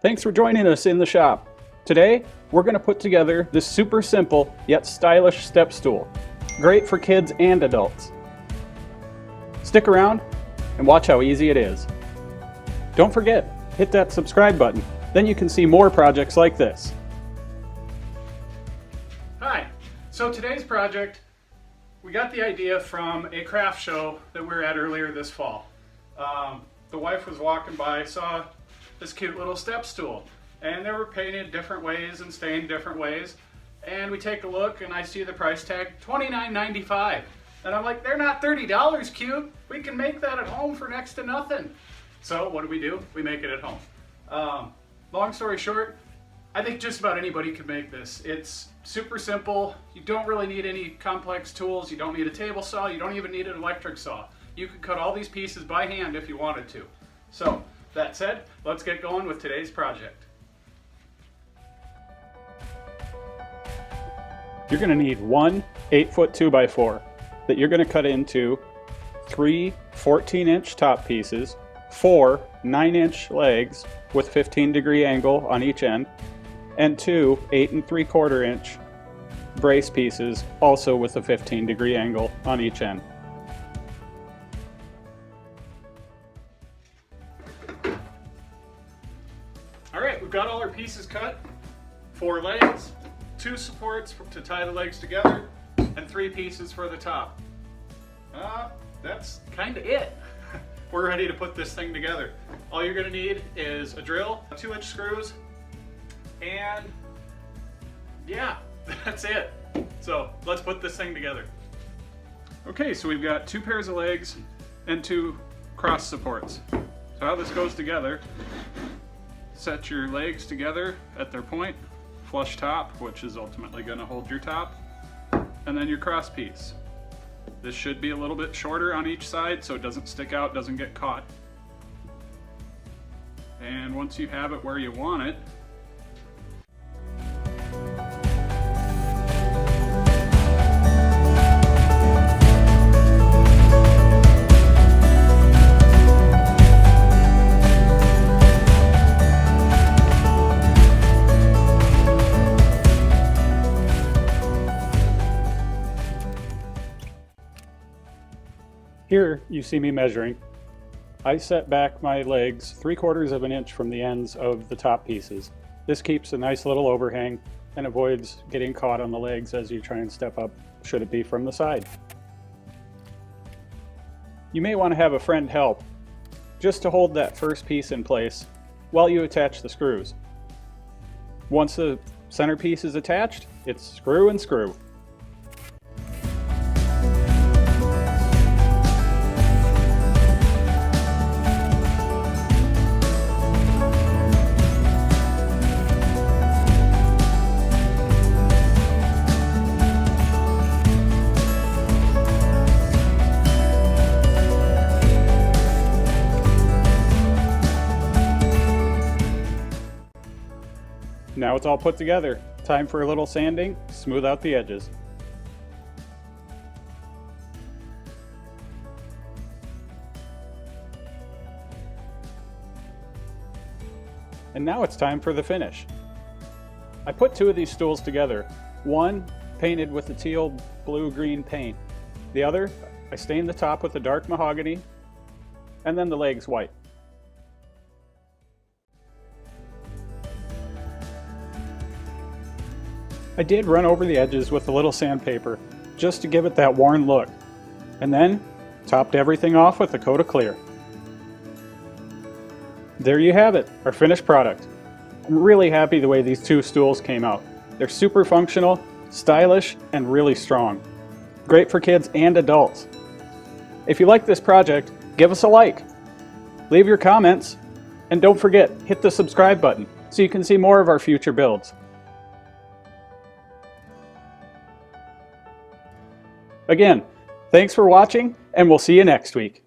Thanks for joining us in the shop. Today, we're going to put together this super simple yet stylish step stool. Great for kids and adults. Stick around and watch how easy it is. Don't forget, hit that subscribe button. Then you can see more projects like this. Hi, so today's project, we got the idea from a craft show that we were at earlier this fall. The wife was walking by, saw this cute little step stool, and they were painted different ways and stained different ways, and we take a look and I see the price tag $29.95, and I'm like, they're not $30 cute, we can make that at home for next to nothing. So what do? We make it at home. Long story short, I think just about anybody could make this. It's super simple. You don't really need any complex tools. You don't need a table saw. You don't even need an electric saw. You could cut all these pieces by hand if you wanted to. So that said, let's get going with today's project. You're going to need one 8-foot 2x4 that you're going to cut into 3 14-inch top pieces, 4 9-inch legs with 15-degree angle on each end, and 2 8 3/4-inch brace pieces also with a 15-degree angle on each end. Alright, we've got all our pieces cut. 4 legs, 2 supports to tie the legs together, and 3 pieces for the top. That's kind of it. We're ready to put this thing together. All you're going to need is a drill, 2-inch screws, and yeah, that's it. So let's put this thing together. Okay, so we've got 2 pairs of legs and 2 cross supports. So how this goes together, set your legs together at their point, flush top, which is ultimately going to hold your top, and then your cross piece. This should be a little bit shorter on each side so it doesn't stick out, doesn't get caught. And once you have it where you want it, here you see me measuring. I set back my legs 3/4 of an inch from the ends of the top pieces. This keeps a nice little overhang and avoids getting caught on the legs as you try and step up, should it be from the side. You may want to have a friend help just to hold that first piece in place while you attach the screws. Once the centerpiece is attached, it's screw and screw. Now it's all put together. Time for a little sanding, smooth out the edges. And now it's time for the finish. I put 2 of these stools together. One painted with the teal blue-green paint. The other, I stained the top with the dark mahogany, and then the legs white. I did run over the edges with a little sandpaper just to give it that worn look, and then topped everything off with a coat of clear. There you have it, our finished product. I'm really happy the way these 2 stools came out. They're super functional, stylish, and really strong. Great for kids and adults. If you like this project, give us a like, leave your comments, and don't forget, hit the subscribe button so you can see more of our future builds. Again, thanks for watching, and we'll see you next week.